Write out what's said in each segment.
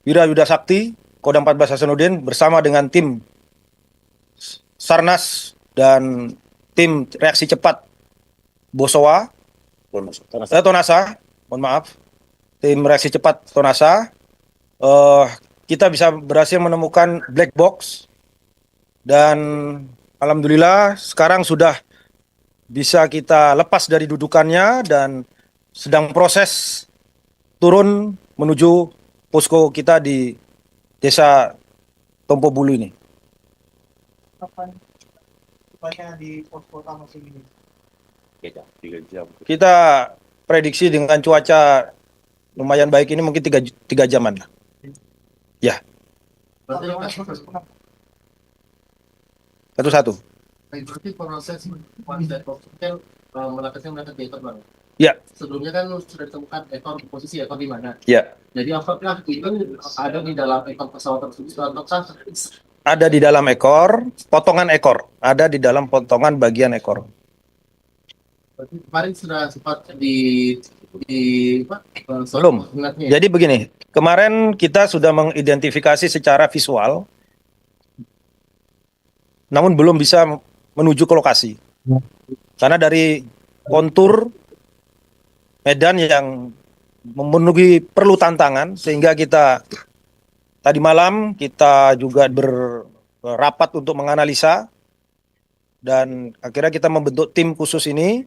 Wira Sakti, Kodam 14 Hasanuddin bersama dengan tim Sarnas dan tim reaksi cepat Bosowa, Tonasa, mohon maaf, tim reaksi cepat Tonasa, kita bisa berhasil menemukan black box dan alhamdulillah sekarang sudah bisa kita lepas dari dudukannya dan sedang proses turun menuju posko kita di Desa Tompo Bulu ini. Kapan di posko utama sini? 3 jam. Kita prediksi dengan cuaca lumayan baik ini mungkin 3 jaman lah. Ya. Satu-satu. Berarti proses melakukan di ekor bang. Ya. Sebelumnya kan sudah ditemukan ekor posisi ekor di mana? Ya. Jadi apakah itu ada di dalam ekor pesawat tersebut ataukah ada di dalam ekor, potongan ekor, ada di dalam potongan bagian ekor. Berarti kemarin sudah sempat belum. Jadi begini, kemarin kita sudah mengidentifikasi secara visual, namun belum bisa menuju ke lokasi. Karena dari kontur medan yang memenuhi perlu tantangan, sehingga kita tadi malam kita juga berapat untuk menganalisa, dan akhirnya kita membentuk tim khusus ini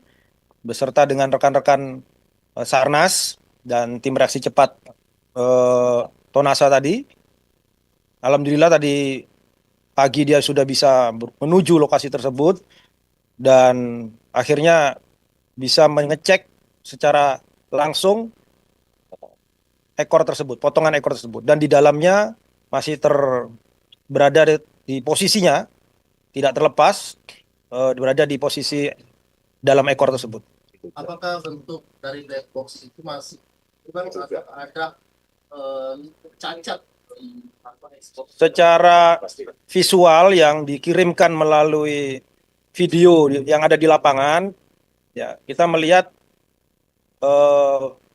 beserta dengan rekan-rekan Sarnas dan tim reaksi cepat Tonasa tadi. Alhamdulillah tadi pagi dia sudah bisa menuju lokasi tersebut dan akhirnya bisa mengecek secara langsung ekor tersebut, potongan ekor tersebut, dan di dalamnya masih berada di posisinya, tidak terlepas, berada di posisi dalam ekor tersebut. Apakah bentuk dari black box itu masih ada cacat? Secara visual yang dikirimkan melalui video yang ada di lapangan, ya kita melihat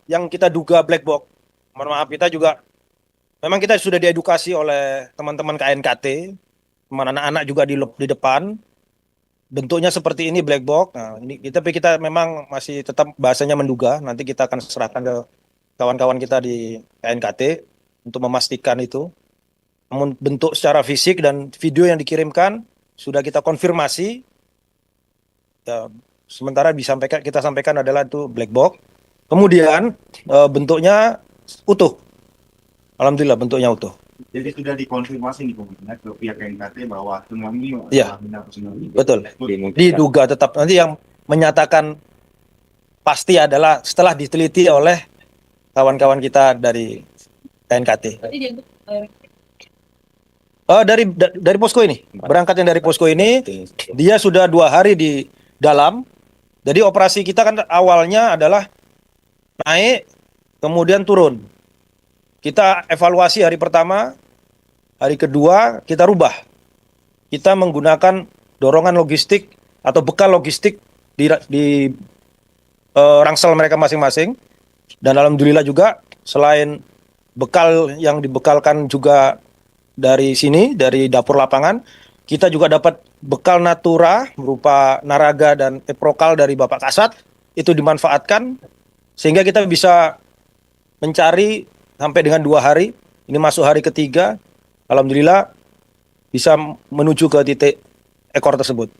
yang kita duga black box. Mohon maaf, kita juga memang kita sudah diedukasi oleh teman-teman KNKT, teman anak-anak juga di depan. Bentuknya seperti ini black box. Nah, tapi kita memang masih tetap bahasanya menduga. Nanti kita akan serahkan ke kawan-kawan kita di KNKT untuk memastikan itu. Namun bentuk secara fisik dan video yang dikirimkan sudah kita konfirmasi. Ya, sementara kita sampaikan adalah itu black box. Kemudian bentuknya utuh. Alhamdulillah bentuknya utuh. Jadi sudah dikonfirmasi nih pemerintah ke pihak KNKT bahwa semua ini ya, betul. Diduga tetap, nanti yang menyatakan pasti adalah setelah diteliti oleh kawan-kawan kita dari KNKT. Dari posko ini, berangkatnya dari posko ini, dia sudah 2 hari di dalam. Jadi operasi kita kan awalnya adalah naik, kemudian turun. Kita evaluasi hari pertama, hari kedua kita rubah. Kita menggunakan dorongan logistik atau bekal logistik di rangsel mereka masing-masing. Dan alhamdulillah juga selain bekal yang dibekalkan juga dari sini, dari dapur lapangan, kita juga dapat bekal natura berupa naraga dan eprokal dari Bapak Kasat. Itu dimanfaatkan sehingga kita bisa mencari sampai dengan 2 hari, ini masuk hari ketiga, alhamdulillah bisa menuju ke titik ekor tersebut.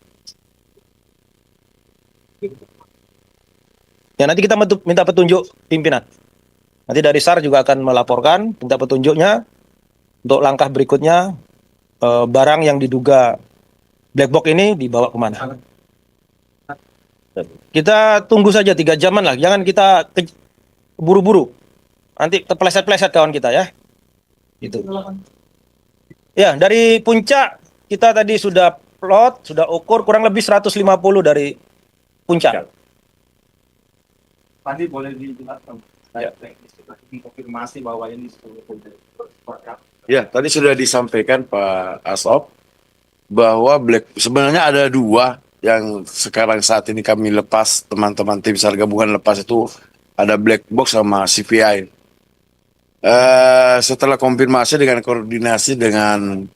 Ya, nanti kita minta petunjuk pimpinan. Nanti dari SAR juga akan melaporkan, minta petunjuknya untuk langkah berikutnya, barang yang diduga black box ini dibawa kemana. Kita tunggu saja 3 jaman lah, jangan kita buru-buru. Nanti terpeleset-peleset kawan kita ya. Gitu. Ya, dari puncak kita tadi sudah plot, sudah ukur kurang lebih 150 dari puncak. Tadi boleh dijelaskan. Ya. Konfirmasi bahwa ini ya, tadi sudah disampaikan Pak Asop bahwa sebenarnya ada 2 yang sekarang saat ini kami lepas, teman-teman tim SAR gabungan lepas, itu ada black box sama CVI. Setelah konfirmasi dengan koordinasi dengan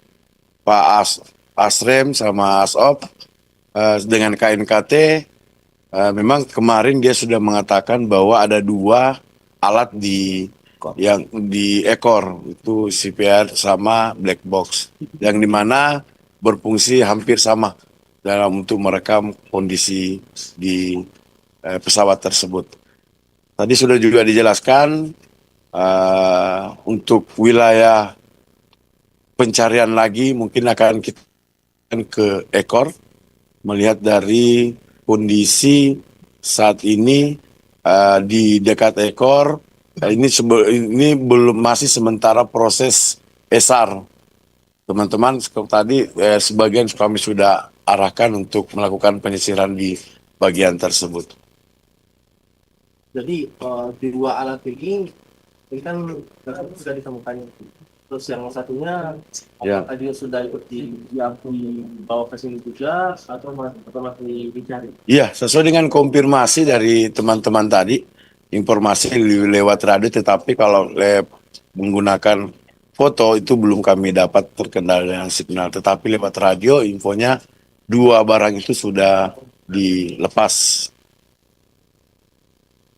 Pak Asrem sama Asop dengan KNKT, memang kemarin dia sudah mengatakan bahwa ada 2 alat yang di ekor, itu CPR sama black box, yang dimana berfungsi hampir sama dalam untuk merekam kondisi di pesawat tersebut. Tadi sudah juga dijelaskan untuk wilayah pencarian lagi mungkin akan kita ke ekor, melihat dari kondisi saat ini di dekat ekor. Ini belum, masih sementara proses ESAR. Teman-teman tadi sebagian kami sudah arahkan untuk melakukan penyisiran di bagian tersebut. Jadi di 2 alat ini kan sudah ditemukan. Terus yang satunya Ya. apakah dia sudah ikut diakui bawa ke sini juga atau masih dicari? Iya, sesuai dengan konfirmasi dari teman-teman tadi, informasi lewat radio, tetapi kalau menggunakan foto itu belum kami dapat terkendala dengan signal. Tetapi lewat radio infonya 2 barang itu sudah dilepas.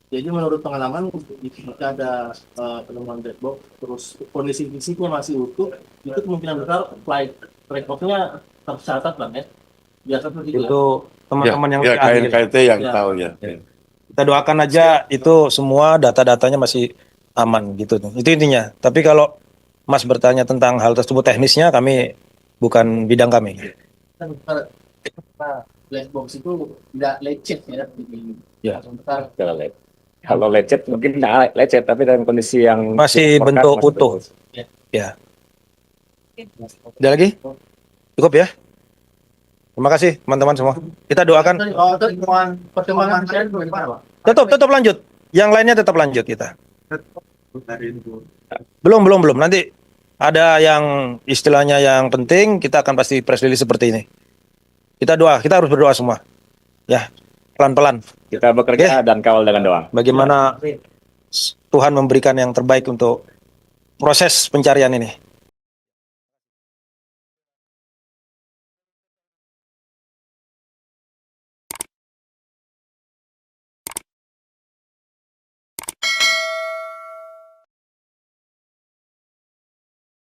Jadi menurut pengalaman jika ada penemuan black box terus kondisi fisiknya masih utuh, itu kemungkinan besar flight record-nya tercatat Bang ya. Biasa seperti itu. Itu teman-teman yang ya, lebih ahli. KNKT yang Ya. tahu ya. Kita doakan aja itu semua data-datanya masih aman gitu. Itu intinya. Tapi kalau Mas bertanya tentang hal tersebut teknisnya, kami bukan bidang kami. Kan black box itu tidak lecet ya. Ya. Sebentar. Kalau lecet mungkin nggak lecet, tapi dalam kondisi yang Masih pekat, bentuk masih utuh. bentuk. Ya. Ada lagi? Cukup ya? Terima kasih teman-teman semua. Kita doakan. Pertemuan saya bagaimana Pak? Tetap lanjut. Yang lainnya tetap lanjut kita. Belum. Nanti ada yang istilahnya yang penting, kita akan pasti press release seperti ini. Kita harus berdoa semua. Ya, pelan-pelan. Kita bekerja dan kawal dengan doa. Bagaimana Tuhan memberikan yang terbaik untuk proses pencarian ini.